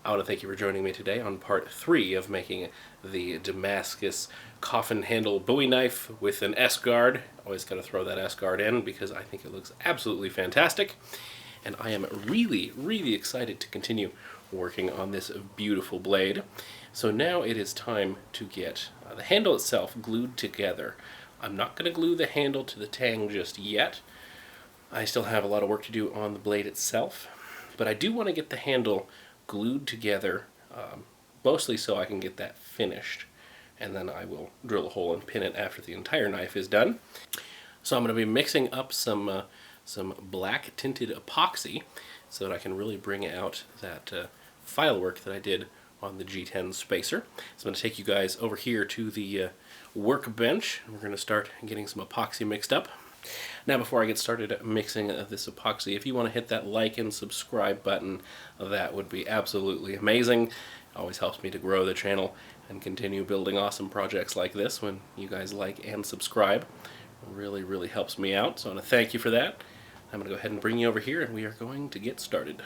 I want to thank you for joining me today on part 3 of making the Damascus coffin handle Bowie knife with an S-guard. Always got to throw that S-guard in because I think it looks absolutely fantastic. And I am really excited to continue working on this beautiful blade. So now it is time to get the handle itself glued together. I'm not going to glue the handle to the tang just yet. I still have a lot of work to do on the blade itself, but I do want to get the handle glued together, mostly so I can get that finished, and then I will drill a hole and pin it after the entire knife is done. So I'm going to be mixing up some black tinted epoxy so that I can really bring out that file work that I did on the G10 spacer. So I'm going to take you guys over here to the workbench, and we're going to start getting some epoxy mixed up. Now, before I get started mixing this epoxy, if you want to hit that like and subscribe button, that would be absolutely amazing. It always helps me to grow the channel and continue building awesome projects like this when you guys like and subscribe. It really helps me out, so I want to thank you for that. I'm going to go ahead and bring you over here, and we are going to get started.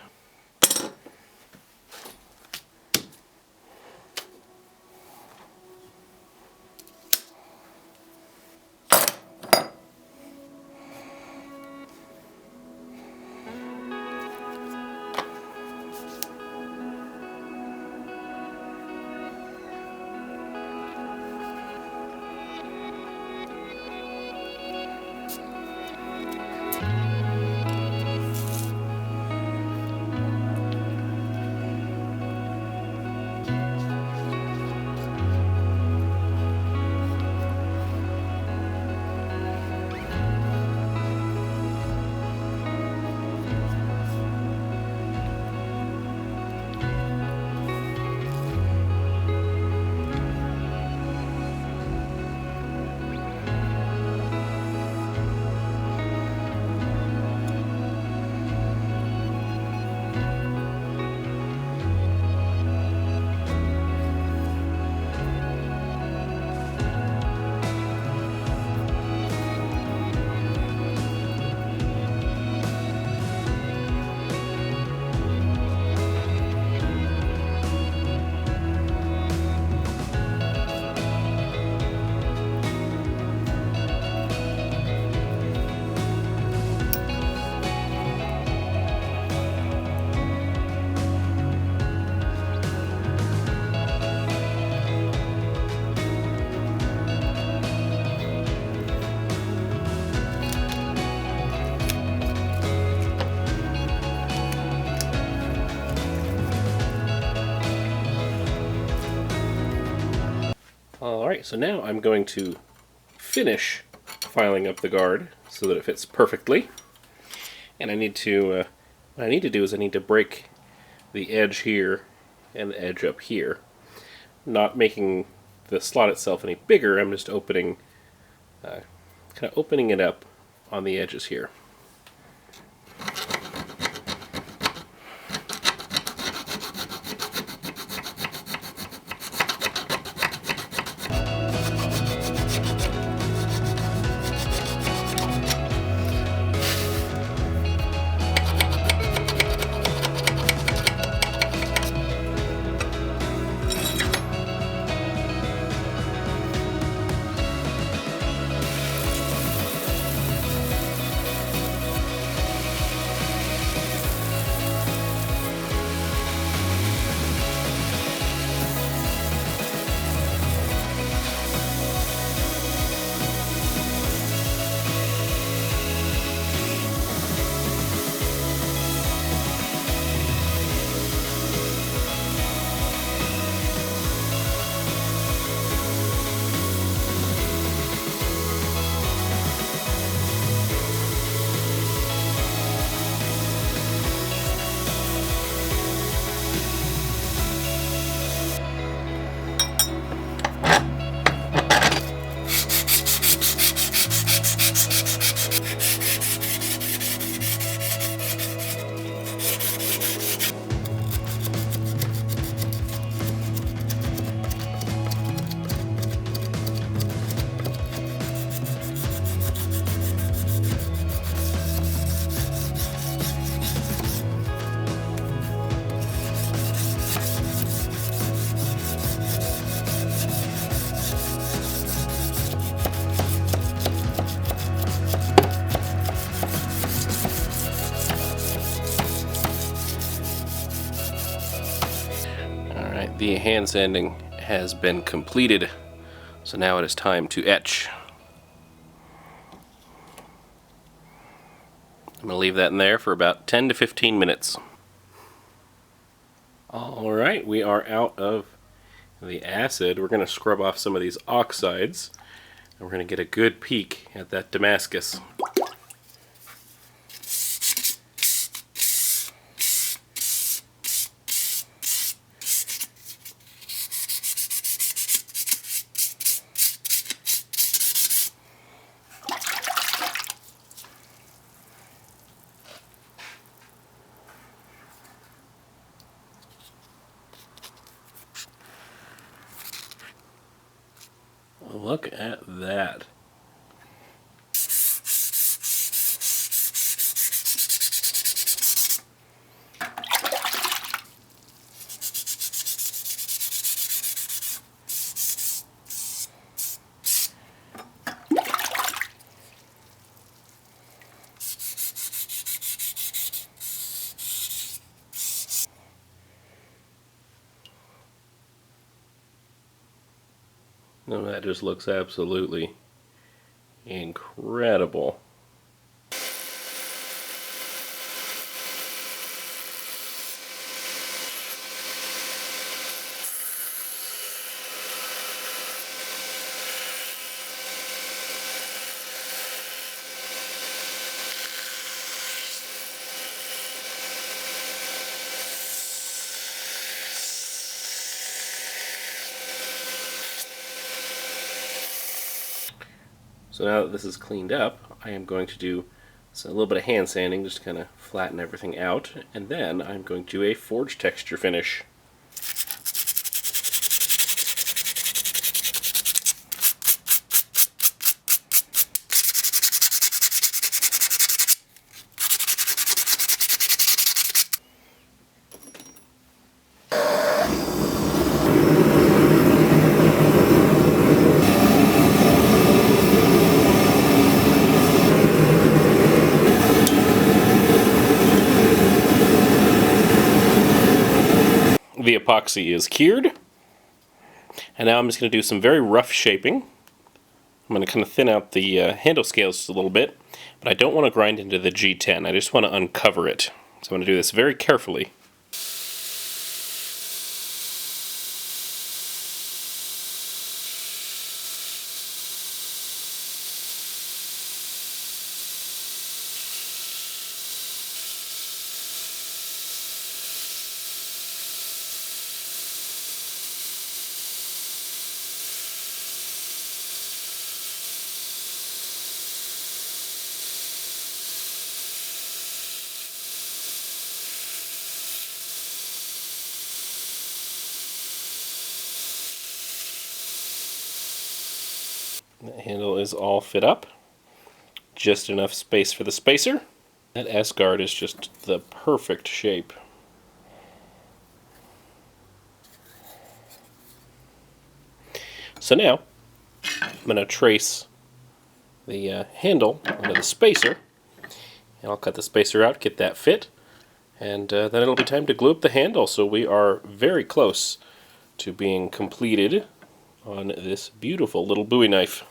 Alright, so now I'm going to finish filing up the guard so that it fits perfectly. And I need to, what I need to do is I need to break the edge here and the edge up here. Not making the slot itself any bigger, I'm just opening, kind of opening it up on the edges here. Alright, the hand sanding has been completed, so now it is time to etch. I'm going to leave that in there for about 10 to 15 minutes. Alright, we are out of the acid. We're going to scrub off some of these oxides, and we're going to get a good peek at that Damascus. Look at that. No, that just looks absolutely incredible. So now that this is cleaned up, I am going to do a little bit of hand sanding just to kind of flatten everything out, and then I'm going to do a forge texture finish. The epoxy is cured, and now I'm just going to do some very rough shaping. I'm going to kind of thin out the handle scales just a little bit, but I don't want to grind into the G10. I just want to uncover it. So I'm going to do this very carefully. The handle is all fit up. Just enough space for the spacer. That S-guard is just the perfect shape. So now, I'm going to trace the handle onto the spacer, and I'll cut the spacer out, get that fit, and then it'll be time to glue up the handle. So we are very close to being completed on this beautiful little Bowie knife.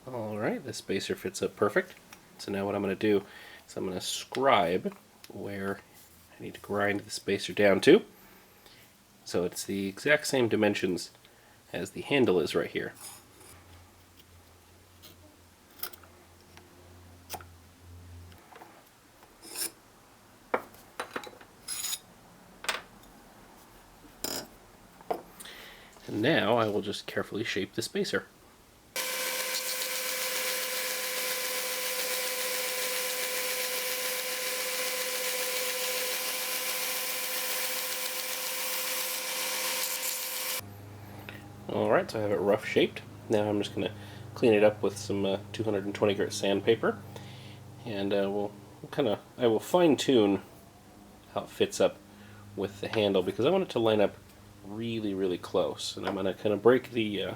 Alright, the spacer fits up perfect. So now what I'm going to do is I'm going to scribe where I need to grind the spacer down to. So it's the exact same dimensions as the handle is right here. And now I will just carefully shape the spacer. Alright, so I have it rough shaped. Now I'm just going to clean it up with some 220 grit sandpaper, and I will fine tune how it fits up with the handle, because I want it to line up really, really close. And I'm going to kind of break the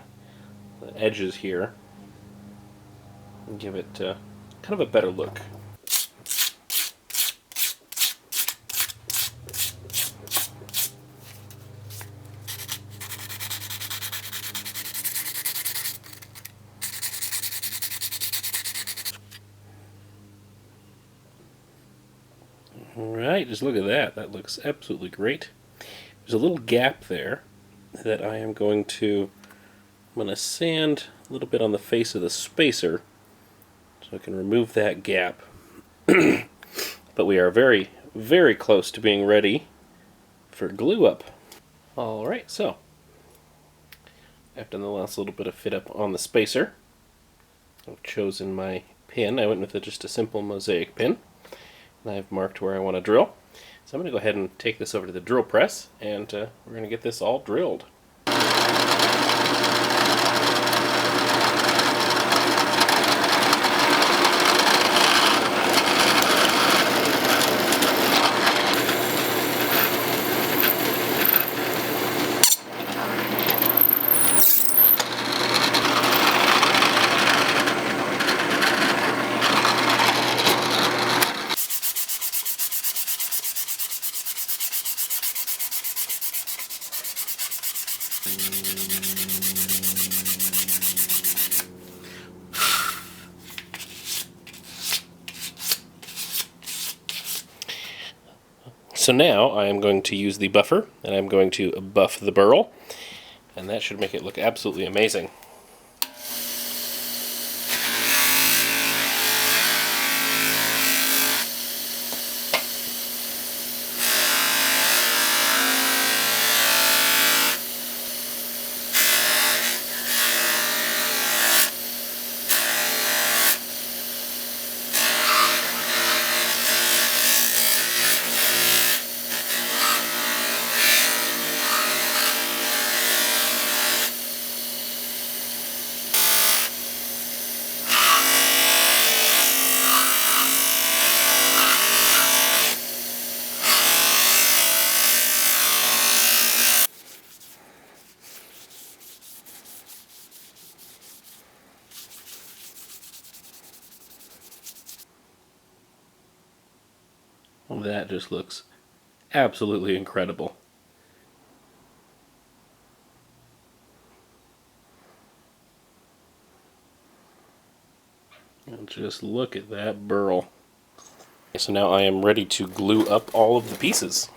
edges here and give it kind of a better look. Alright, just look at that. That looks absolutely great. There's a little gap there that I'm going to sand a little bit on the face of the spacer so I can remove that gap. But we are very, very close to being ready for glue up. Alright, so after the last little bit of fit up on the spacer, I've chosen my pin. I went with just a simple mosaic pin, and I've marked where I want to drill. So I'm going to go ahead and take this over to the drill press, and we're going to get this all drilled. So now I am going to use the buffer, and I'm going to buff the burl, and that should make it look absolutely amazing. Well, that just looks absolutely incredible. And just look at that burl. So now I am ready to glue up all of the pieces.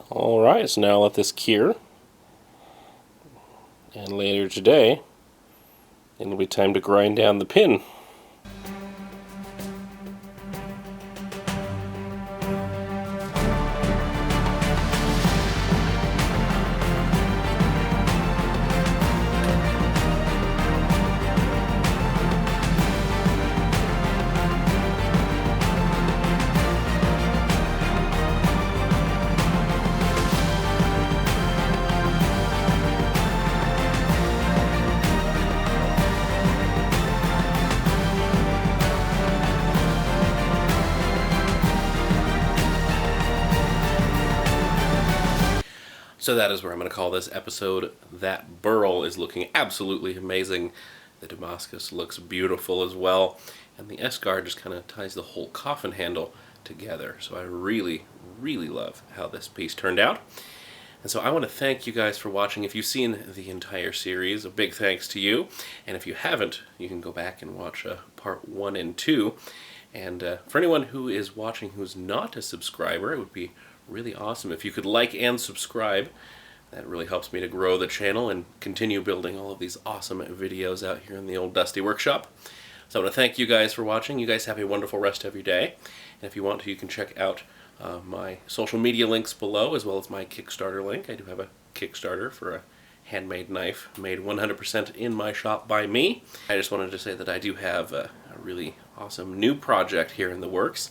Alright, so now I'll let this cure. And later today, And it'll be time to grind down the pin. So that is where I'm going to call this episode. That burl is looking absolutely amazing. The Damascus looks beautiful as well. And the S-guard just kind of ties the whole coffin handle together. So I really, really love how this piece turned out. And so I want to thank you guys for watching. If you've seen the entire series, a big thanks to you. And if you haven't, you can go back and watch part 1 and 2. And for anyone who is watching who's not a subscriber, it would be really awesome if you could like and subscribe. That really helps me to grow the channel and continue building all of these awesome videos out here in the old Dusty Workshop. So I want to thank you guys for watching. You guys have a wonderful rest of your day. And if you want to, you can check out my social media links below, as well as my Kickstarter link. I do have a Kickstarter for a handmade knife made 100% in my shop by me. I just wanted to say that I do have a really awesome new project here in the works,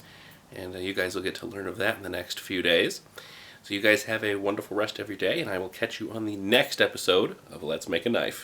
and you guys will get to learn of that in the next few days. So you guys have a wonderful rest of your day, and I will catch you on the next episode of Let's Make a Knife.